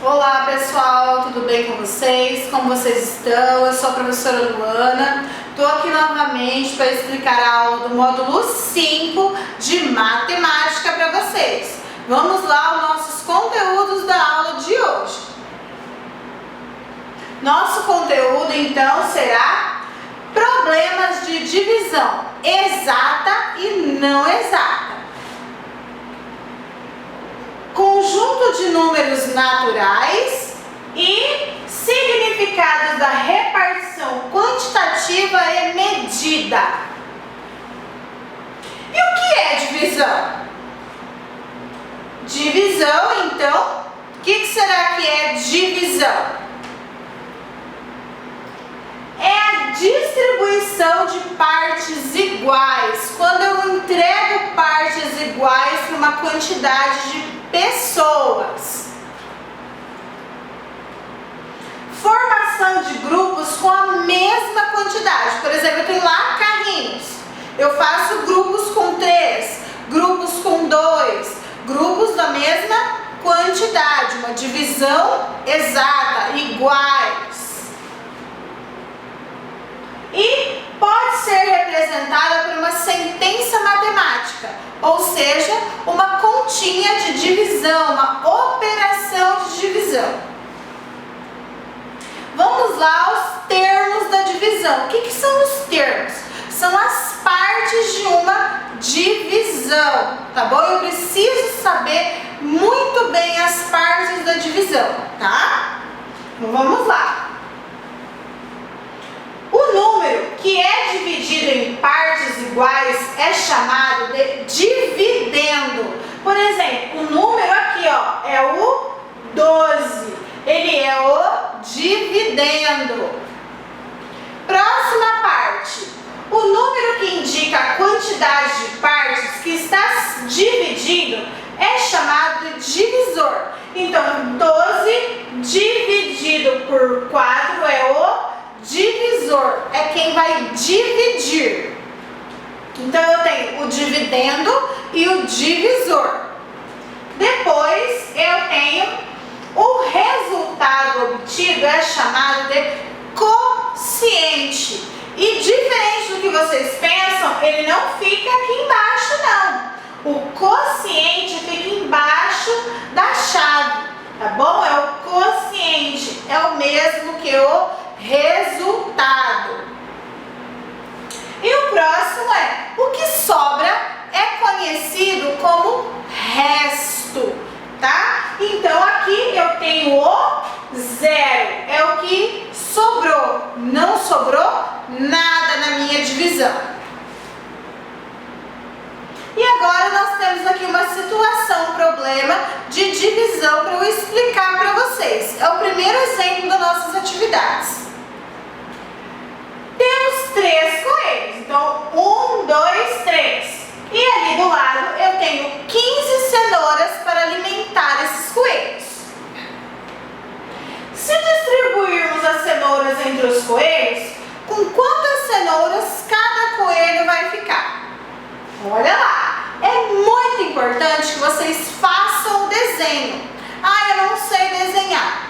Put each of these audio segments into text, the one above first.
Olá pessoal, tudo bem com vocês? Como vocês estão? Eu sou a professora Luana, estou aqui novamente para explicar a aula do módulo 5 de matemática para vocês. Vamos lá aos nossos conteúdos da aula de hoje. Nosso conteúdo então será problemas de divisão exata e não exata. Conjunto de números naturais e significados da repartição quantitativa e medida. E o que é divisão? Divisão, então, o que será que é divisão? É a distribuição de partes iguais, quando eu entrego partes iguais para uma quantidade de pessoas. Formação de grupos com a mesma quantidade. Por exemplo, eu tenho lá carrinhos. Eu faço grupos com 3, grupos com 2, grupos da mesma quantidade, uma divisão exata, iguais. E pode ser representada por uma sentença matemática, ou seja, uma continha de divisão, uma operação de divisão. Vamos lá aos termos da divisão. O que são os termos? São as partes de uma divisão, tá bom? Eu preciso saber muito bem as partes da divisão, tá? Então vamos lá. O número que é dividido em partes iguais é chamado de dividendo. Por exemplo, o número aqui, ó, é o 12. Ele é o dividendo. Próxima parte. O número que indica a quantidade de partes que está dividido é chamado de divisor. Então, 12 dividido por 4 é o divisor, é quem vai dividir. Então eu tenho o dividendo e o divisor. Depois eu tenho o resultado obtido, é chamado de quociente. E diferente do que vocês pensam, ele não fica aqui embaixo não. O quociente fica embaixo da chave, tá bom? É o quociente, é o mesmo que o resultado. E o próximo é: o que sobra é conhecido como resto, tá? Então aqui eu tenho o zero, é o que sobrou, não sobrou nada na minha divisão. E agora nós temos aqui uma situação, um problema de divisão para eu explicar para vocês. É o primeiro exemplo das nossas atividades. Temos 3 coelhos, então 1, 2, 3. E ali do lado eu tenho 15 cenouras para alimentar esses coelhos. Se distribuirmos as cenouras entre os coelhos, com quantas cenouras cada coelho vai ficar? Olha lá, é muito importante que vocês façam o desenho. Ah, eu não sei desenhar.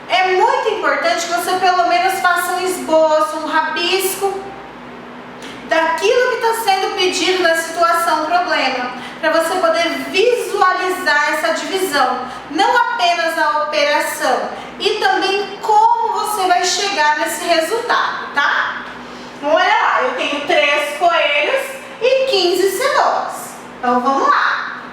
É muito importante que você pelo menos faça um esboço, um rabisco daquilo que está sendo pedido na situação problema, para você poder visualizar essa divisão, não apenas a operação, e também como você vai chegar nesse resultado, tá? Olha lá, eu tenho 3 coelhos e 15 cenouras. Então vamos lá.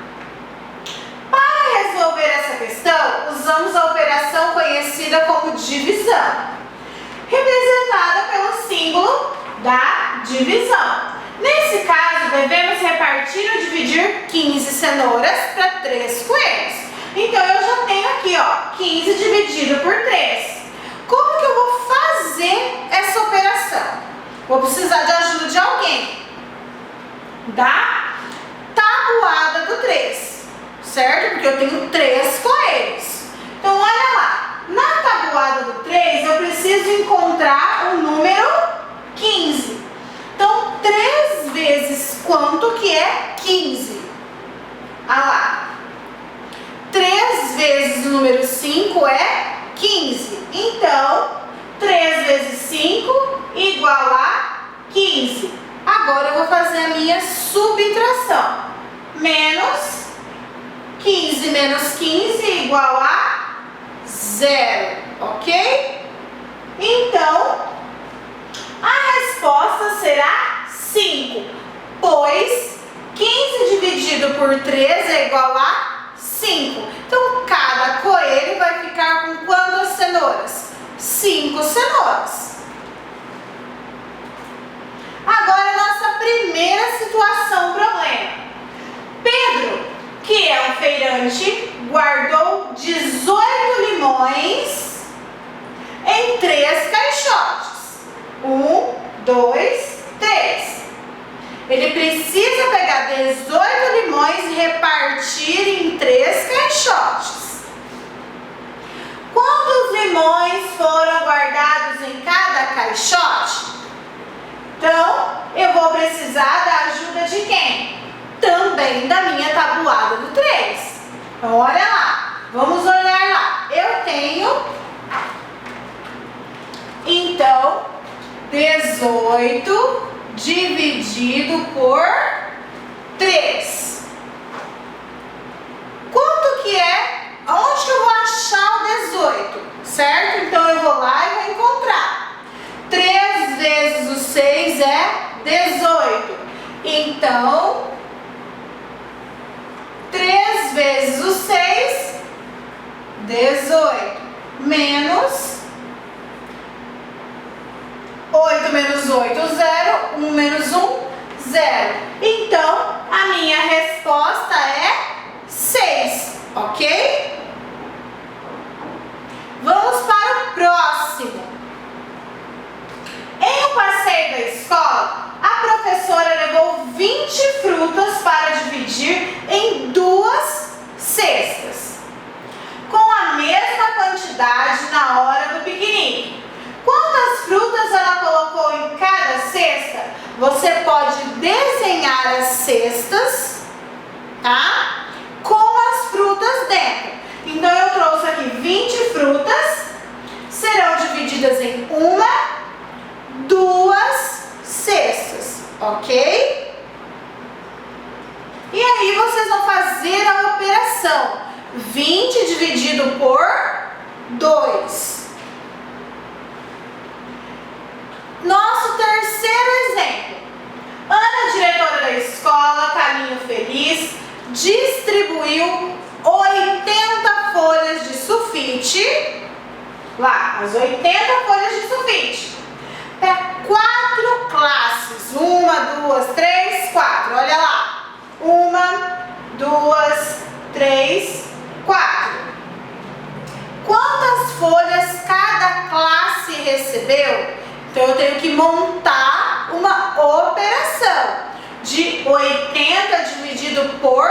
Para resolver essa questão, usamos a operação conhecida como divisão, representada pelo símbolo da divisão. Nesse caso, devemos repartir ou dividir 15 cenouras para 3 coelhos. Então eu já tenho aqui, ó, 15 dividido por 3. Como que eu vou fazer essa operação? Vou precisar de ajuda de alguém. Da tabuada do 3, certo? Porque eu tenho 3 coelhos. Então olha lá, na tabuada do 3 eu preciso encontrar o número 15. Então 3 vezes quanto que é 15? Ah lá, 3 vezes o número 5 é 15. Então, 3 vezes 5 igual a 15. Agora eu vou fazer a minha subtração. Menos 15 menos 15 igual a 0, ok? Então, a resposta será 5, pois 15 dividido por 3 é igual a 5. Então, cada coelho vai ficar com quantas cenouras? 5 cenouras. Agora, a nossa primeira situação, problema. Pedro, que é um feirante, guardou 18 limões em 3 caixotes. 1, 2, 3. Ele precisa pegar 18 limões e repartir em 3 caixotes. Quantos limões foram guardados em cada caixote? Então, eu vou precisar da ajuda de quem? Também da minha tabuada do 3. Então, olha lá. Vamos olhar lá. Eu tenho, então, 18 dividido por 3. Quanto que é? Onde que eu vou achar o 18? Certo? Então, eu vou lá e vou encontrar. 3 vezes o 6 é 18. Então, 3 vezes o 6, 18. Menos 8 menos 8, 0. 1 menos 1, 0. Então, a minha resposta é 6, ok? Vamos para o próximo. Em um passeio da escola, a professora levou 20 frutas para dividir em 2 cestas, com a mesma quantidade na hora do piquenique. Quantas frutas ela colocou em cada cesta? Você pode desenhar as cestas, tá? Com as frutas dentro. Então, eu trouxe aqui 20 frutas, serão divididas em 1, 2 cestas, ok? E aí, vocês vão fazer a operação. 20 dividido por 2. Nosso terceiro exemplo. Ana, diretora da escola Caminho Feliz, distribuiu 80 folhas de sulfite, lá, as 80 folhas de sulfite, para 4 classes. 1, 2, 3, 4. Olha lá. 1, 2, 3, 4. Quantas folhas cada classe recebeu? Então, eu tenho que montar uma operação de 80 dividido por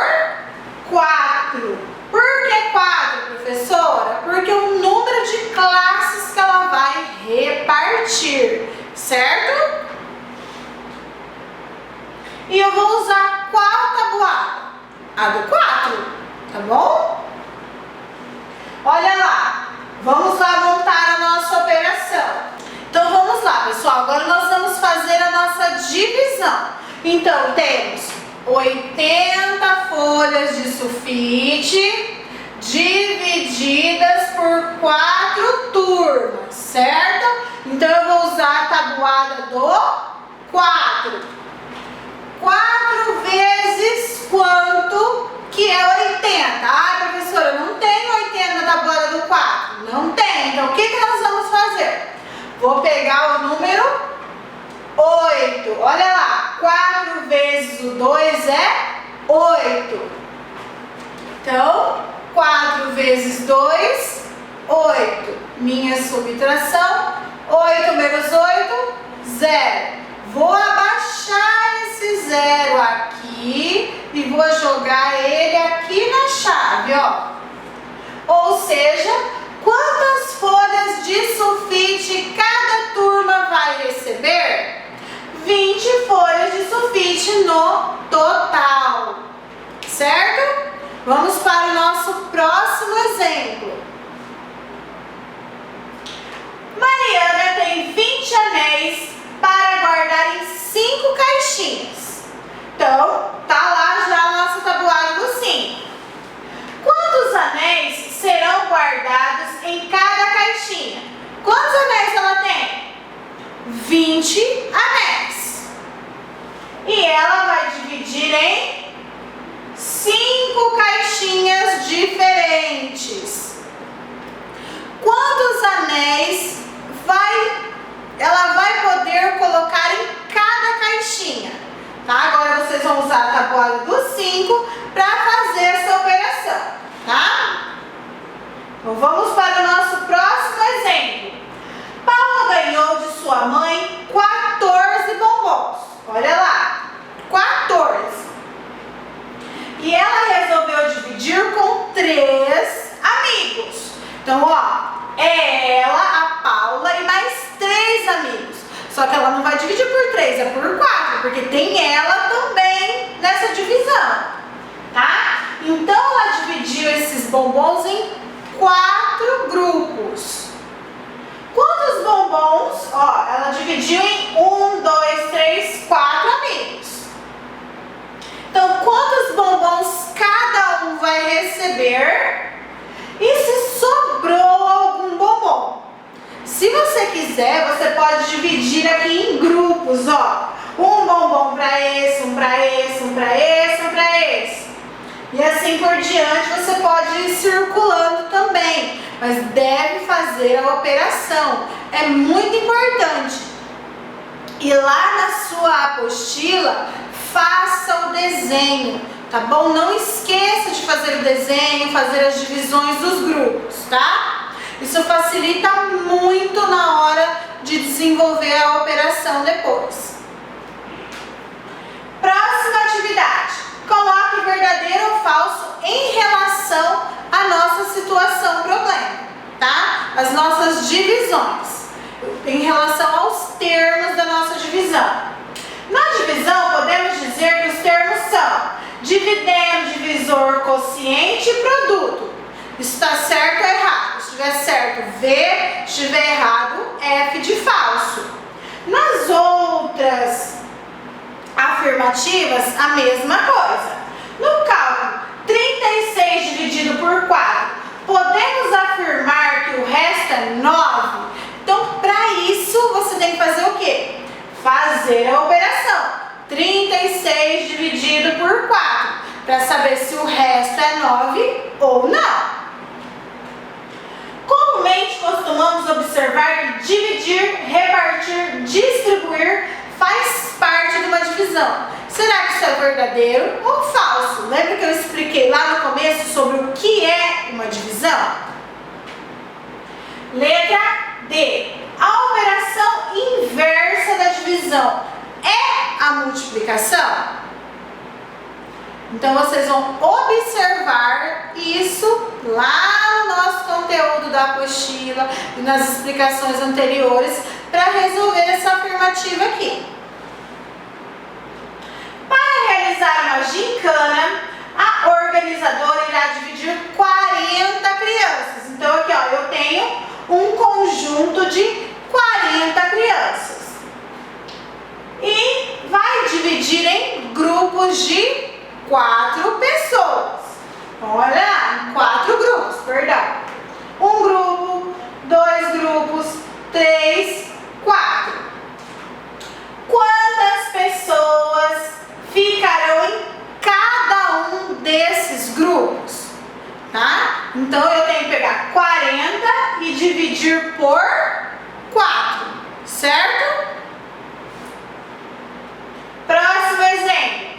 4. Por que 4, professora? Porque o número de classes que ela vai repartir, certo? E eu vou usar qual tabuada? A do 4, tá bom? Olha lá, vamos lá montar a nossa operação. Então, vamos lá, pessoal. Agora nós vamos fazer a nossa divisão. Então, temos 80 folhas de sulfite divididas por 4 turmas, certo? Então, eu vou usar a tabuada do 4. 4 vezes quanto que é 80? Ah, professora, não tem 80 na tabuada do 4. Não tem. Então, o que nós vamos fazer? Vou pegar o número 8. Olha lá. 4 vezes o 2 é 8. Então, 4 vezes 2, 8. Minha subtração, 8 menos 8, 0. Vou abaixar esse 0 aqui e vou jogar ele aqui na chave, ó. Ou seja, quantas folhas de sulfite cada turma vai receber? 20 folhas de sulfite no total, certo? Vamos para o nosso próximo exemplo. anéis para guardar em 5 caixinhas. Então, tá lá já a nossa tabuada do 5. Quantos anéis serão guardados em cada caixinha? Quantos anéis ela tem? 20 anéis. E ela vai dividir em 5 caixinhas diferentes. Quantos anéis ela vai poder colocar em cada caixinha? Tá? Agora vocês vão usar a tabuada do 5 para fazer essa operação, tá? Então vamos para o nosso próximo exemplo. Paula ganhou de sua mãe 14 bombons. Olha lá, 14. E ela resolveu dividir com 3 amigos. Então, ó, é ela, a Paula e mais 3 amigos. Só que ela não vai dividir por 3, é por 4, porque tem ela também nessa divisão, tá? Então, ela dividiu esses bombons em 4 grupos. Quantos bombons? Ó, ela dividiu em 1, 2, 3, 4 amigos. Então, quantos bombons cada um vai receber? E se sobrou algum bombom? Se você quiser, você pode dividir aqui em grupos, ó. Um bombom para esse, um para esse, um para esse, um para esse. E assim por diante, você pode ir circulando também. Mas deve fazer a operação. É muito importante. E lá na sua apostila, faça o desenho, tá bom? Não esqueça de fazer o desenho, fazer as divisões dos grupos, tá? Isso facilita muito na hora de desenvolver a operação depois. Próxima atividade. Coloque verdadeiro ou falso em relação à nossa situação problema, tá? As nossas divisões, em relação aos termos da nossa divisão. Na divisão, podemos dizer que os termos são dividendo, divisor, quociente e produto. Isso está certo ou errado? Se estiver certo, V. Se estiver errado, F de falso. Nas outras afirmativas, a mesma coisa. No cálculo, 36 dividido por 4, podemos afirmar que o resto é 9? Então, para isso, você tem que fazer o quê? Fazer a operação. 36 dividido por 4, para saber se o resto é 9 ou não. Comumente costumamos observar que dividir, repartir, distribuir faz parte de uma divisão. Será que isso é verdadeiro ou falso? Lembra que eu expliquei lá no começo sobre o que é uma divisão? Letra D. A operação inversa da divisão é a multiplicação? Então, vocês vão observar isso lá no nosso conteúdo da apostila e nas explicações anteriores para resolver essa afirmativa aqui. Para realizar uma gincana, a organizadora irá dividir 40 crianças. Então, aqui, ó, eu tenho um conjunto de 40 crianças. E vai dividir em grupos de 4 pessoas. Olha lá, 4 grupos, perdão. Um grupo, 2 grupos, 3, 4. Quantas pessoas ficarão em cada um desses grupos? Tá? Então, eu tenho que pegar 40 e dividir por 4, certo? Próximo exemplo.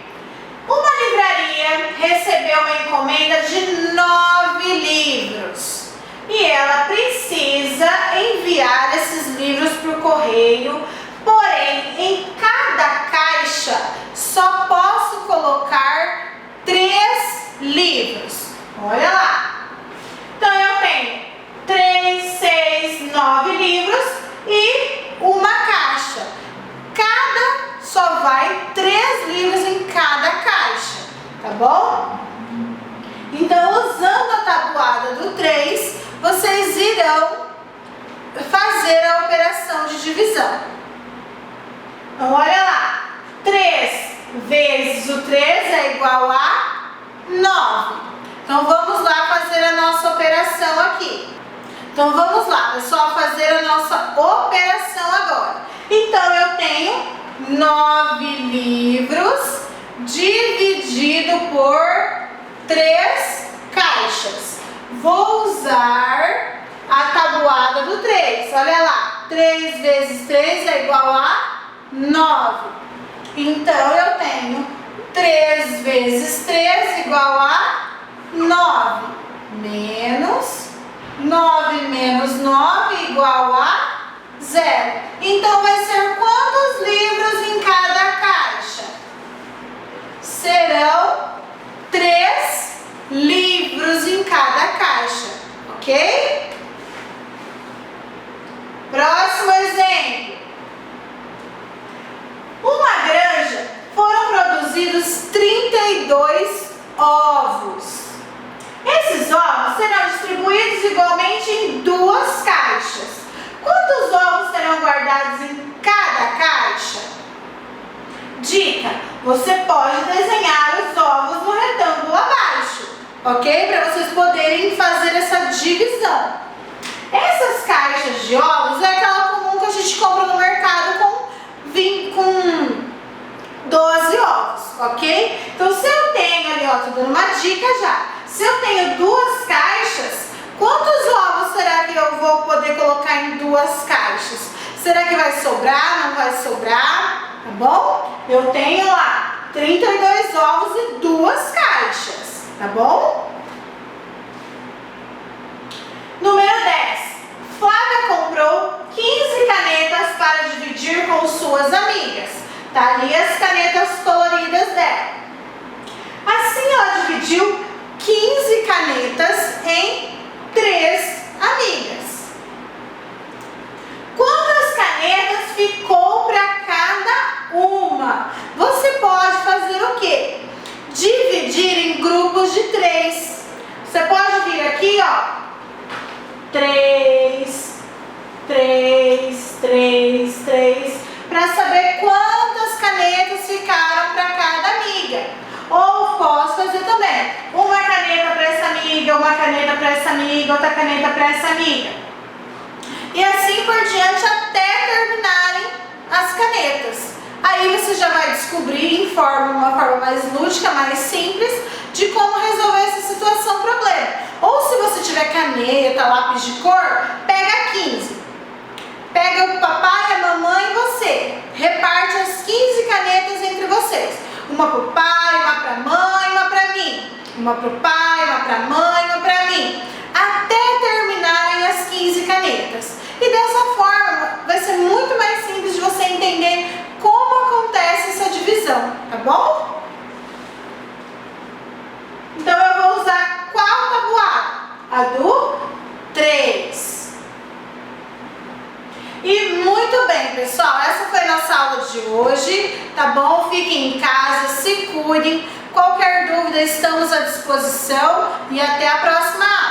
Uma livraria recebeu uma encomenda de 9 livros e ela precisa enviar esses livros para o correio, porém, em cada caixa só posso colocar 3 livros. Olha lá. Então, eu tenho 3, 6, 9 livros e uma caixa. Só vai 3 livros em cada caixa, tá bom? Então, usando a tabuada do 3, vocês irão fazer a operação de divisão. Então, olha lá. 3 vezes o 3 é igual a 9. Então, vamos lá fazer a nossa operação aqui. Então, vamos lá, pessoal, fazer a nossa operação agora. Então, eu tenho 9 livros dividido por 3 caixas. Vou usar a tabuada do 3. Olha lá, 3 vezes 3 é igual a 9. Então, eu tenho 3 vezes 3 igual a 9. Menos 9 menos 9 igual a 0. Então, vai ser quantos livros em cada caixa? Serão 3 livros em cada caixa, ok? Próximo exemplo. Uma granja foram produzidos 32 ovos. Esses ovos serão distribuídos igualmente em 2 caixas. Quantos ovos serão guardados em cada caixa? Dica: você pode desenhar os ovos no retângulo abaixo, ok? Para vocês poderem fazer essa divisão. Essas caixas de ovos é aquela comum que a gente compra no mercado com 12 ovos, ok? Então, se eu tenho ali, ó, tô dando uma dica já. Se eu tenho 2 caixas, quantos ovos será que eu vou poder colocar em 2 caixas? Será que vai sobrar? Não vai sobrar? Tá bom? Eu tenho lá 32 ovos e 2 caixas, tá bom? Número 10. Flávia comprou 15 canetas para dividir com suas amigas. Tá ali as canetas coloridas dela. Assim, ela dividiu 15 canetas em 3 amigas. Quantas canetas ficou para cada uma? Você pode fazer o quê? Dividir em grupos de 3. Você pode vir aqui, ó. 3, 3, 3, 3, para saber quantas canetas ficaram para cada amiga. Ou posso fazer também uma caneta para essa amiga, uma caneta para essa amiga, outra caneta para essa amiga. E assim por diante até terminarem as canetas. Aí você já vai descobrir uma forma mais lúdica, mais simples, de como resolver essa situação, problema. Ou se você tiver caneta, lápis de cor, pega 15. Pega o papai, a mamãe e você. Reparte as 15 canetas entre vocês. Uma pro pai, uma pra mãe, uma pra mim. Uma pro pai, uma pra mãe, uma pra mim. Até terminarem as 15 canetas. E dessa forma, vai ser muito mais simples de você entender como acontece essa divisão, tá bom? Então, eu vou usar qual tabuada? A do 3. E muito bem, pessoal, essa foi a nossa aula de hoje, tá bom? Fiquem em casa, se cuidem. Qualquer dúvida, estamos à disposição e até a próxima aula.